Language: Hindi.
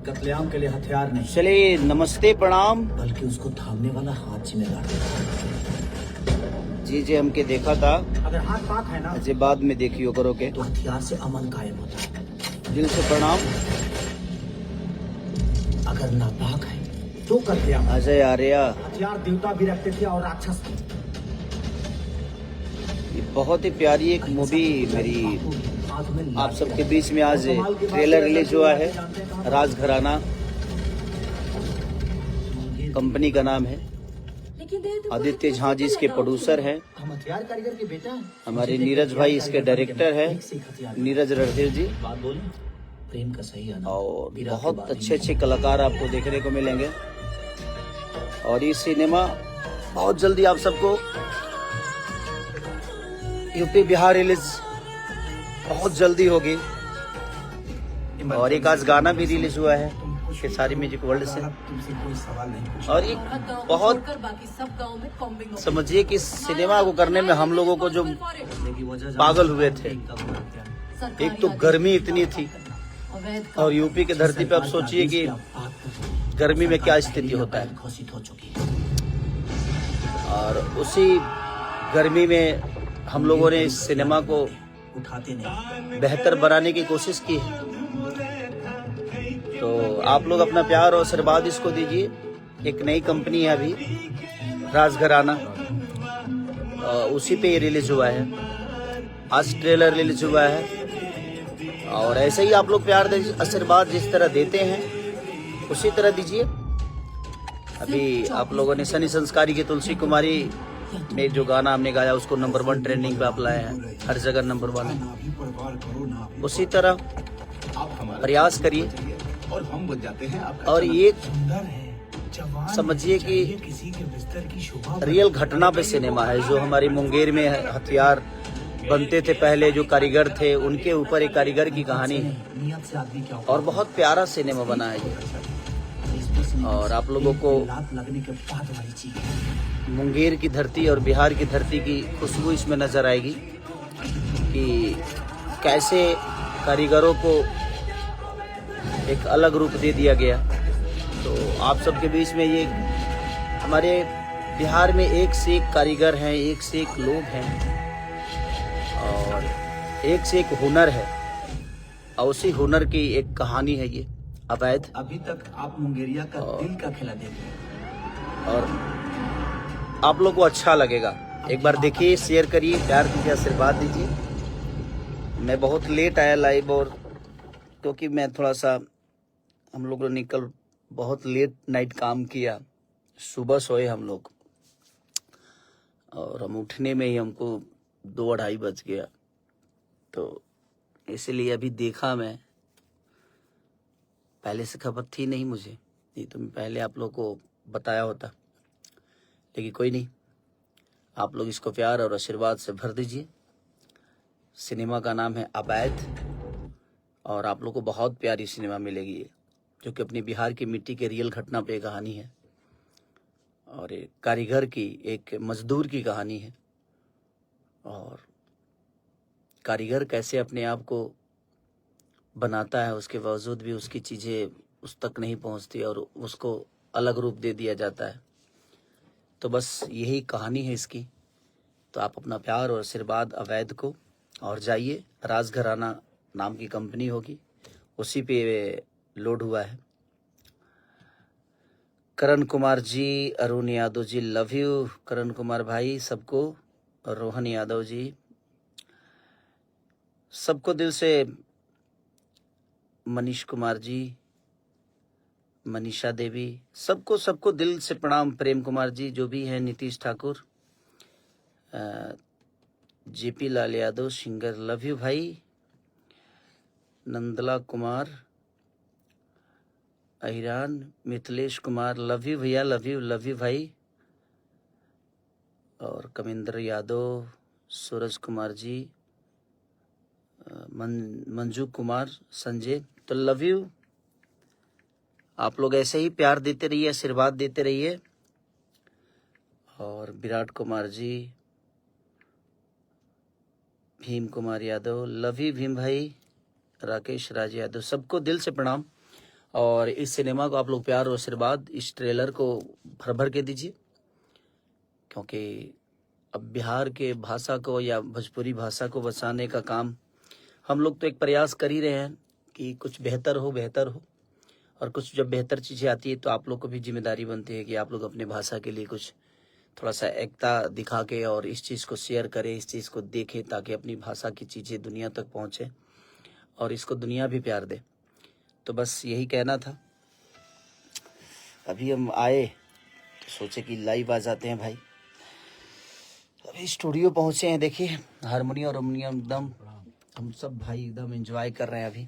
कत्लेआम के लिए हथियार नहीं, चलिए नमस्ते प्रणाम। बल्कि उसको थामने वाला हाथ जिम्मेदार है। जी जी हमके देखा था, अगर हाथ पाक है ना, अजय बाद में देखियो करोगे। तो हथियार से अमन कायम होता है। दिल से प्रणाम। अगर नापाक है तो कत्लेआम। अजय आर्या, हथियार देवता भी रखते थे और राक्षस भी। ये बहुत ही प्यारी एक मूवी मेरी आप सबके बीच में आज ट्रेलर रिलीज हुआ है। राजघराना कंपनी का नाम है। आदित्य झा जी इसके प्रोड्यूसर हैं। हम हथियार कारीगर के बेटा हैं। हमारे नीरज भाई इसके डायरेक्टर हैं, नीरज रणधीर जी। बात बोले, प्रेम का सही आना और बहुत अच्छे अच्छे कलाकार आपको देखने को मिलेंगे। और ये सिनेमा बहुत जल्दी आप सबको यूपी बिहार रिलीज बहुत जल्दी होगी। और एक आज गाना भी रिलीज हुआ है खेसारी म्यूजिक वर्ल्ड से। तुमसे कोई सवाल नहीं पूछा। और ये बहुत समझिए कि सिनेमा को करने में हम लोगों को जो पागल हुए थे, एक तो गर्मी इतनी थी, और यूपी की धरती पे आप सोचिए कि गर्मी में क्या स्थिति होता है। और उसी गर्मी में हम लोगों ने इस सिनेमा को बेहतर बनाने की कोशिश की है। तो आप लोग अपना प्यार और आशीर्वाद इसको दीजिए। एक नई कंपनी है अभी, राजघराना, उसी पे ये रिलीज हुआ है। आज ट्रेलर रिलीज हुआ है। और ऐसे ही आप लोग प्यार आशीर्वाद जिस तरह देते हैं उसी तरह दीजिए। अभी आप लोगों ने सनी संस्कारी की तुलसी कुमारी में जो गाना हमने गाया उसको नंबर 1 ट्रेंडिंग पे आप लाए हैं, हर जगह नंबर 1 है। उसी तरह प्रयास करिए। और हम बन जाते हैं। और ये समझिए कि रियल घटना पे सिनेमा है। जो हमारी मुंगेर में हथियार बनते थे पहले, जो कारीगर थे उनके ऊपर एक कारीगर की कहानी है। और बहुत प्यारा सिनेमा बना है ये। और आप लोगों को मुंगेर की धरती और बिहार की धरती की खुशबू इसमें नजर आएगी कि कैसे कारीगरों को एक अलग रूप दे दिया गया। तो आप सबके बीच में ये हमारे बिहार में एक से एक कारीगर हैं, एक से एक लोग हैं, और एक से एक हुनर है। और उसी हुनर की एक कहानी है ये अवैध। अभी तक आप मुंगेरिया का दिल का खेला देते हैं और आप लोग को अच्छा लगेगा। एक बार देखिए, शेयर करिए, प्यार कीजिए, आशीर्वाद दीजिए। मैं बहुत लेट आया लाइव, और क्योंकि मैं थोड़ा सा हम लोग ने कल बहुत लेट नाइट काम किया। सुबह सोए हम लोग, और हम उठने में ही हमको 2-2:30 बज गया। तो इसलिए अभी देखा मैं, पहले से खबर थी नहीं मुझे, नहीं तो मैं पहले आप लोग को बताया होता। लेकिन कोई नहीं, आप लोग इसको प्यार और आशीर्वाद से भर दीजिए। सिनेमा का नाम है अवैध, और आप लोग को बहुत प्यारी सिनेमा मिलेगी ये, जो कि अपनी बिहार की मिट्टी के रियल घटना पे कहानी है। और एक कारीगर की, एक मजदूर की कहानी है। और कारीगर कैसे अपने आप को बनाता है, उसके बावजूद भी उसकी चीज़ें उस तक नहीं पहुंचती और उसको अलग रूप दे दिया जाता है। तो बस यही कहानी है इसकी। तो आप अपना प्यार और आशीर्वाद अवैध को, और जाइए, राजघराना नाम की कंपनी होगी, उसी पे लोड हुआ है। करण कुमार जी, अरुण यादव जी, लव यू करण कुमार भाई, सबको, और रोहन यादव जी, सबको दिल से, मनीष कुमार जी, मनीषा देवी, सबको सबको दिल से प्रणाम। प्रेम कुमार जी जो भी हैं, Nitish Thakur, JP Lal Yadav singer, love you भाई। नंदला कुमार, अहिरान, मिथिलेश कुमार, लव यू भैया, लव यू भाई। और कमिंदर यादव, सूरज कुमार जी, मंजू कुमार, संजय, तो लव यू। आप लोग ऐसे ही प्यार देते रहिए, आशीर्वाद देते रहिए। और विराट कुमार जी, भीम कुमार यादव, लव यू भीम भाई, राकेश राज यादव, सबको दिल से प्रणाम। और इस सिनेमा को आप लोग प्यार और आशीर्वाद, इस ट्रेलर को भर भर के दीजिए, क्योंकि अब बिहार के भाषा को या भोजपुरी भाषा को बचाने का काम हम लोग तो एक प्रयास कर ही रहे हैं कि कुछ बेहतर हो। और कुछ जब बेहतर चीज़ें आती है तो आप लोग को भी जिम्मेदारी बनती है कि आप लोग अपने भाषा के लिए कुछ थोड़ा सा एकता दिखा के और इस चीज़ को शेयर करें, इस चीज़ को देखें, ताकि अपनी भाषा की चीज़ें दुनिया तक पहुँचे और इसको दुनिया भी प्यार दे। तो बस यही कहना था। अभी हम आए तो सोचे कि लाइव आ जाते हैं भाई। अभी स्टूडियो पहुँचे हैं, देखिए हारमोनियम और हारमोनियम एकदम हम सब भाई एकदम एंजॉय कर रहे हैं अभी।